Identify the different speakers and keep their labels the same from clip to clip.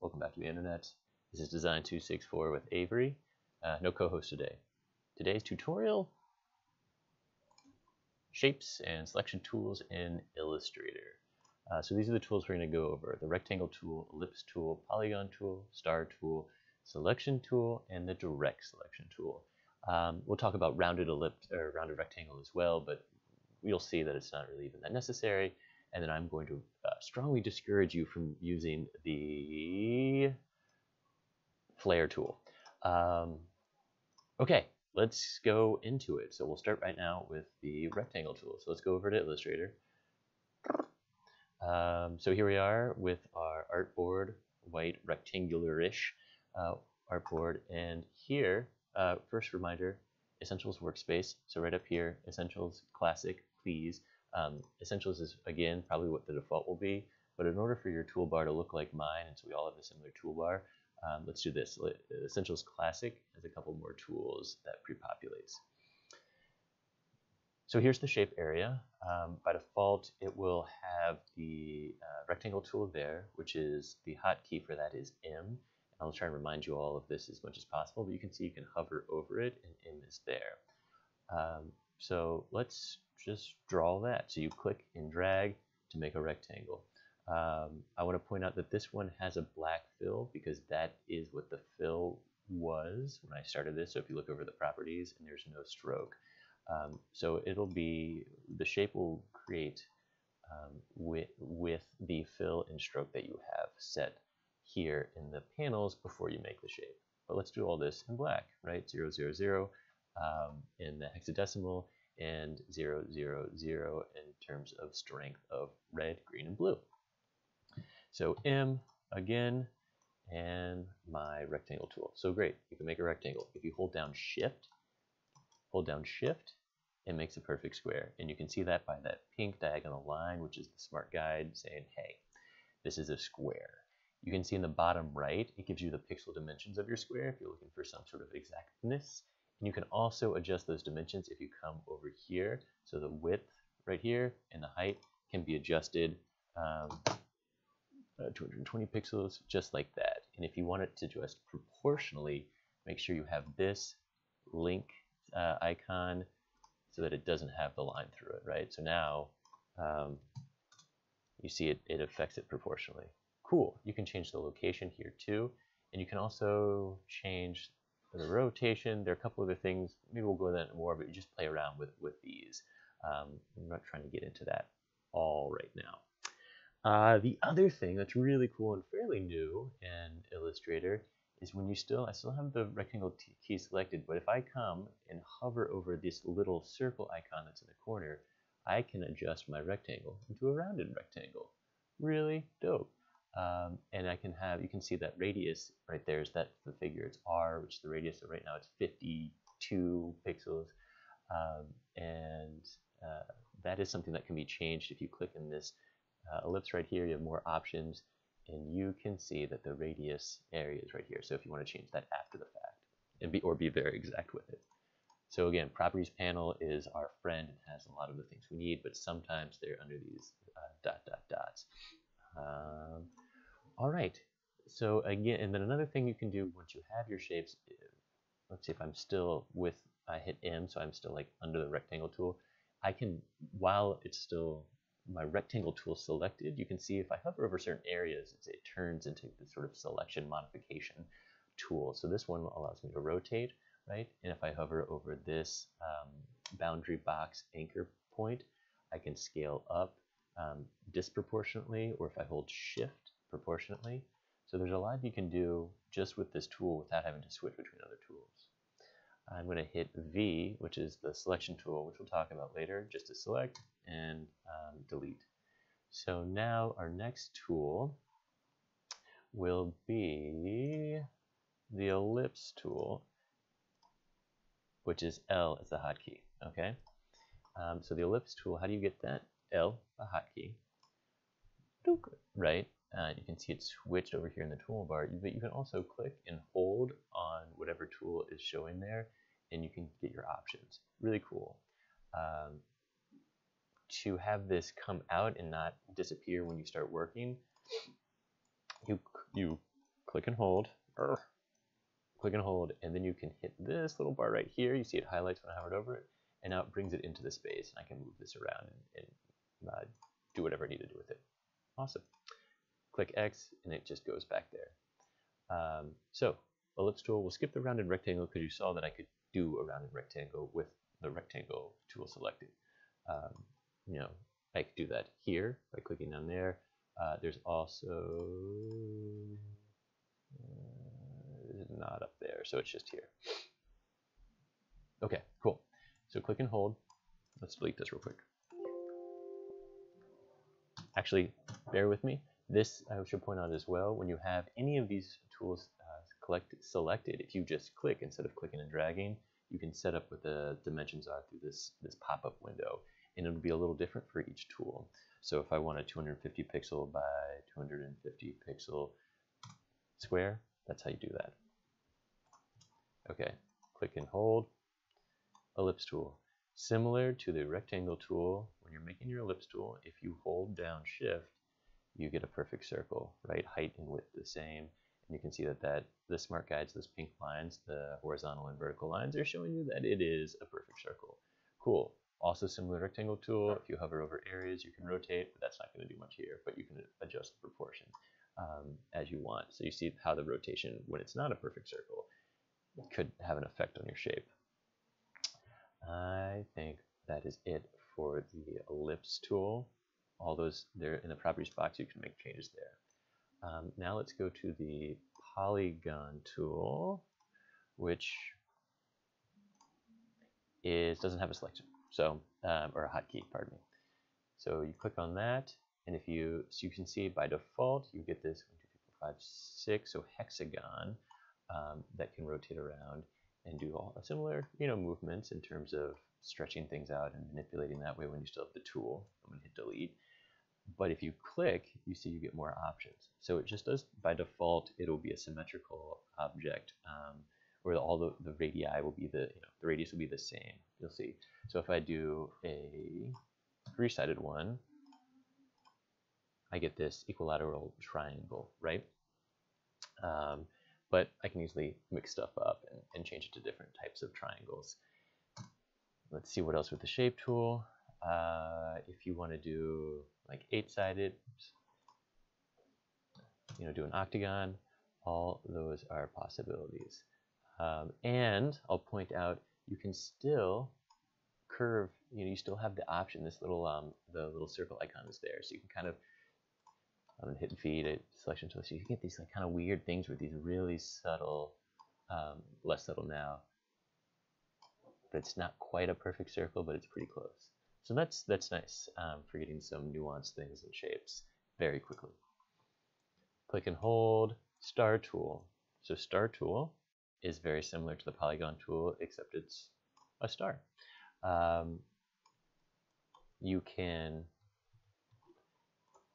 Speaker 1: Welcome back to the internet. This is Design264 with Avery. No co-host today. Today's tutorial, shapes and selection tools in Illustrator. So these are the tools we're going to go over: the rectangle tool, ellipse tool, polygon tool, star tool, selection tool, and the direct selection tool. We'll talk about rounded ellipse or rounded rectangle as well, but you'll see that it's not really even that necessary. And then I'm going to strongly discourage you from using the flare tool. Okay, let's go into it. So we'll start right now with the rectangle tool. So let's go over to Illustrator. So here we are with our artboard, white rectangular-ish artboard. And here, first reminder, Essentials Workspace. So right up here, Essentials Classic, please. Essentials is, again, probably what the default will be. But in order for your toolbar to look like mine, and so we all have a similar toolbar, let's do this. Essentials Classic has a couple more tools that pre-populates. So here's the shape area. By default, it will have the rectangle tool there, which is the hotkey for that is M. I'll try and remind you all of this as much as possible, but you can see you can hover over it and M is there. So let's just draw that. So you click and drag to make a rectangle. I want to point out that this one has a black fill because that is what the fill was when I started this. So if you look over the properties, and there's no stroke. So it'll be, the shape will create with the fill and stroke that you have set here in the panels before you make the shape. But let's do all this in black, right? 0, 0, 0 in the hexadecimal, and 0, 0, 0 in terms of strength of red, green, and blue. So M again, and my rectangle tool. So great, you can make a rectangle. If you hold down Shift, it makes a perfect square. And you can see that by that pink diagonal line, which is the smart guide saying, hey, this is a square. You can see in the bottom right, it gives you the pixel dimensions of your square if you're looking for some sort of exactness. And you can also adjust those dimensions if you come over here. So the width right here and the height can be adjusted 220 pixels, just like that. And if you want it to adjust proportionally, make sure you have this link icon so that it doesn't have the line through it, right? So now you see it affects it proportionally. Cool. You can change the location here too, and you can also change the rotation. There are a couple other things. Maybe we'll go into that more, but you just play around with these. I'm not trying to get into that all right now. The other thing that's really cool and fairly new in Illustrator is when I still have the rectangle key selected, but if I come and hover over this little circle icon that's in the corner, I can adjust my rectangle into a rounded rectangle. Really dope. And I can have, you can see that radius right there is that the figure, it's R, which is the radius, so right now it's 52 pixels. That is something that can be changed if you click in this ellipse right here. You have more options, and you can see that the radius area is right here. So if you want to change that after the fact, and be very exact with it. So again, properties panel is our friend and has a lot of the things we need, but sometimes they're under these dots. All right. So again, and then another thing you can do once you have your shapes, let's see if I'm still I hit M, so I'm still like under the rectangle tool. I can, while it's still my rectangle tool selected, you can see if I hover over certain areas, it turns into this sort of selection modification tool. So this one allows me to rotate, right? And if I hover over this boundary box anchor point, I can scale up disproportionately, or if I hold Shift, proportionately. So there's a lot you can do just with this tool without having to switch between other tools. I'm going to hit V, which is the selection tool, which we'll talk about later, just to select and delete. So now our next tool will be the ellipse tool, which is L as the hotkey. Okay. So the ellipse tool, how do you get that? L, a hotkey, right? You can see it switched over here in the toolbar, but you can also click and hold on whatever tool is showing there, and you can get your options. Really cool. To have this come out and not disappear when you start working, you click and hold, click and hold, and then you can hit this little bar right here. You see it highlights when I hovered over it, and now it brings it into the space, and I can move this around and do whatever I need to do with it. Awesome. Click X, and it just goes back there. So ellipse tool, we'll skip the rounded rectangle because you saw that I could do a rounded rectangle with the rectangle tool selected. You know, I could do that here by clicking down there. There's also not up there, so it's just here. Okay, cool. So click and hold. Let's delete this real quick. Actually, bear with me. This I should point out as well. When you have any of these tools selected, if you just click instead of clicking and dragging, you can set up what the dimensions are through this pop-up window, and it'll be a little different for each tool. So if I want a 250 pixel by 250 pixel square, that's how you do that. Okay, click and hold. Ellipse tool. Similar to the rectangle tool, when you're making your ellipse tool, if you hold down shift, you get a perfect circle, right? Height and width the same. And you can see that the smart guides, those pink lines, the horizontal and vertical lines, are showing you that it is a perfect circle. Cool. Also similar rectangle tool, if you hover over areas, you can rotate, but that's not going to do much here, but you can adjust the proportion as you want. So you see how the rotation, when it's not a perfect circle, could have an effect on your shape. I think that is it for the ellipse tool. All those, they're in the properties box, you can make changes there. Now let's go to the polygon tool, which doesn't have a selection, so or a hotkey, pardon me. So you click on that, and so you can see by default you get this 1, 2, 3, 4, 5, 6, so hexagon that can rotate around and do all similar, movements in terms of stretching things out and manipulating that way when you still have the tool. I'm going to hit delete. But if you click, you see you get more options. So it just does, by default, it'll be a symmetrical object where all the radii will be the radius will be the same. You'll see. So if I do a 3-sided one, I get this equilateral triangle, right? But I can easily mix stuff up and change it to different types of triangles. Let's see what else with the shape tool. If you want to do like 8-sided, do an octagon, all those are possibilities. And I'll point out, you can still curve, you still have the option, this little, the little circle icon is there, so you can kind of, I'm going to hit feed it, selection tool, so you can get these like kind of weird things with these really subtle, less subtle now, but it's not quite a perfect circle, but it's pretty close. So that's nice for getting some nuanced things and shapes very quickly. Click and hold star tool. So star tool is very similar to the polygon tool, except it's a star. You can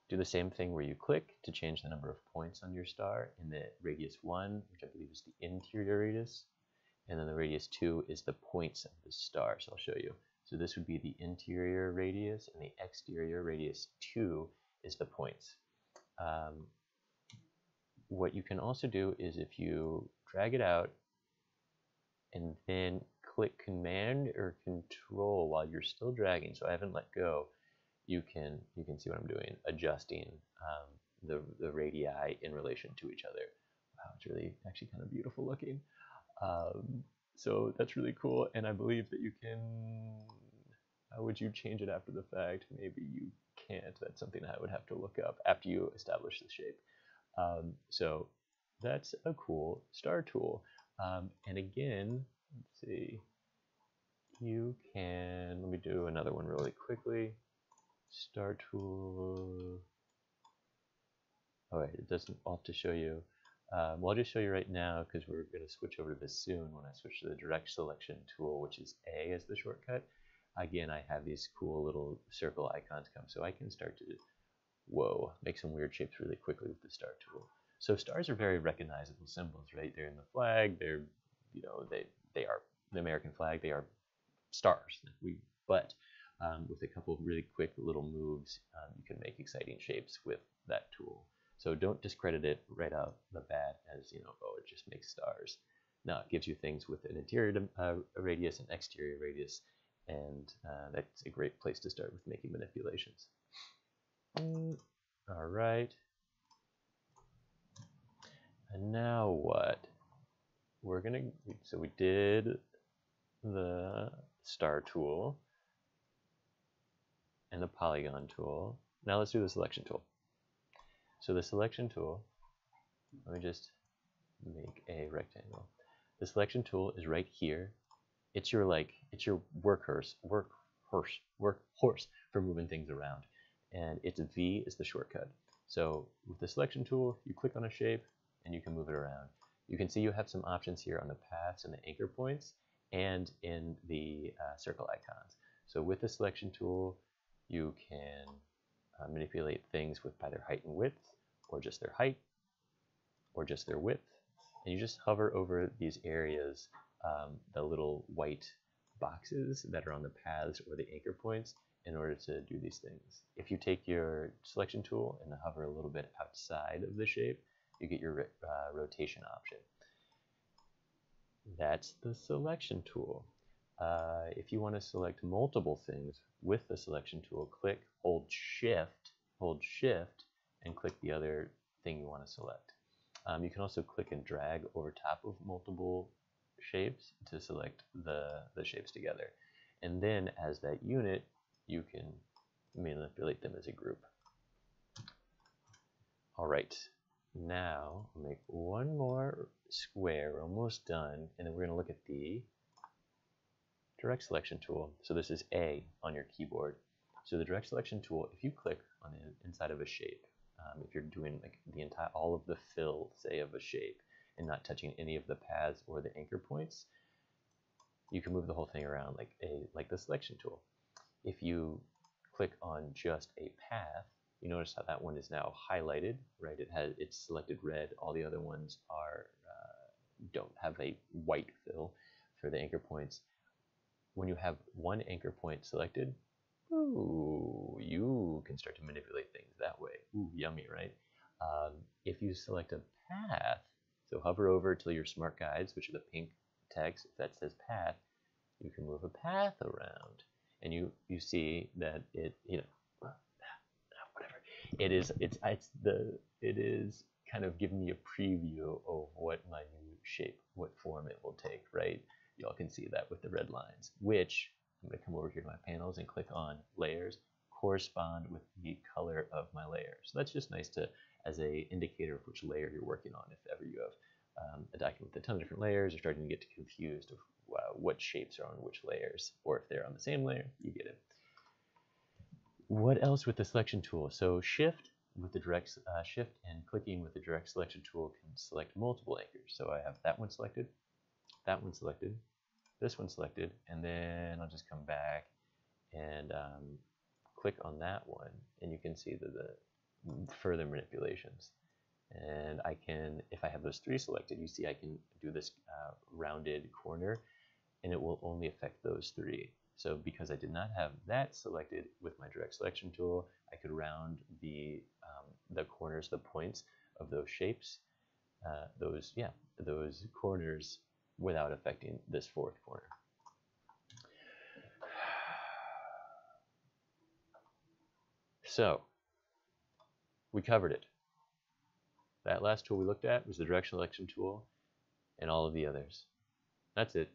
Speaker 1: do the same thing where you click to change the number of points on your star in the radius 1, which I believe is the interior radius, and then the radius 2 is the points of the star. So I'll show you. So this would be the interior radius, and the exterior radius 2 is the points. What you can also do is if you drag it out and then click Command or Control while you're still dragging, so I haven't let go, you can see what I'm doing, adjusting the radii in relation to each other. Wow, it's really actually kind of beautiful looking. So that's really cool, and I believe that you can, how would you change it after the fact? Maybe you can't. That's something I would have to look up after you establish the shape. So that's a cool star tool. And again, let's see, you can, let me do another one really quickly. Star tool. All right, it doesn't, I'll have to show you. Well, I'll just show you right now because we're going to switch over to this soon when I switch to the direct selection tool, which is A as the shortcut. Again, I have these cool little circle icons come, so I can start to, make some weird shapes really quickly with the star tool. So stars are very recognizable symbols, right? They're in the flag. They're, they are the American flag. They are stars. But with a couple of really quick little moves, you can make exciting shapes with that tool. So don't discredit it right out the bat as, oh, it just makes stars. No, it gives you things with an interior radius and exterior radius, and that's a great place to start with making manipulations. All right. And now what? So we did the star tool and the polygon tool. Now let's do the selection tool. So the selection tool, let me just make a rectangle. The selection tool is right here. It's your workhorse for moving things around. And its V is the shortcut. So with the selection tool, you click on a shape and you can move it around. You can see you have some options here on the paths and the anchor points and in the circle icons. So with the selection tool, you can manipulate things with either height and width, or just their height, or just their width. And you just hover over these areas, the little white boxes that are on the paths or the anchor points, in order to do these things. If you take your selection tool and hover a little bit outside of the shape, you get your rotation option. That's the selection tool. If you want to select multiple things with the selection tool, hold shift, and click the other thing you want to select. You can also click and drag over top of multiple shapes to select the shapes together. And then as that unit, you can manipulate them as a group. All right, now I'll make one more square. We're almost done, and then we're going to look at the direct selection tool. So this is A on your keyboard. So the direct selection tool, if you click on the inside of a shape, if you're doing like all of the fill, say, of a shape, and not touching any of the paths or the anchor points, you can move the whole thing around like the selection tool. If you click on just a path, you notice how that one is now highlighted, right? It's selected red. All the other ones don't have a white fill for the anchor points. When you have one anchor point selected, ooh, you can start to manipulate things that way. Ooh, yummy, right? If you select a path, so hover over till your smart guides, which are the pink text that says path, you can move a path around. And you see that it is kind of giving me a preview of what my new shape, what form it will take, right? Y'all can see that with the red lines, which I'm going to come over here to my panels and click on layers, correspond with the color of my layer. So that's just nice as a indicator of which layer you're working on. If ever you have a document with a ton of different layers, you're starting to get confused of what shapes are on which layers, or if they're on the same layer, you get it. What else with the selection tool? So shift with the direct shift and clicking with the direct selection tool can select multiple anchors. So I have that one selected, this one selected, and then I'll just come back and click on that one, and you can see the further manipulations. And I can, if I have those three selected, you see I can do this rounded corner, and it will only affect those three. So because I did not have that selected with my direct selection tool, I could round the corners, the points of those shapes, those corners, without affecting this fourth corner. So we covered it. That last tool we looked at was the direct selection tool and all of the others. That's it.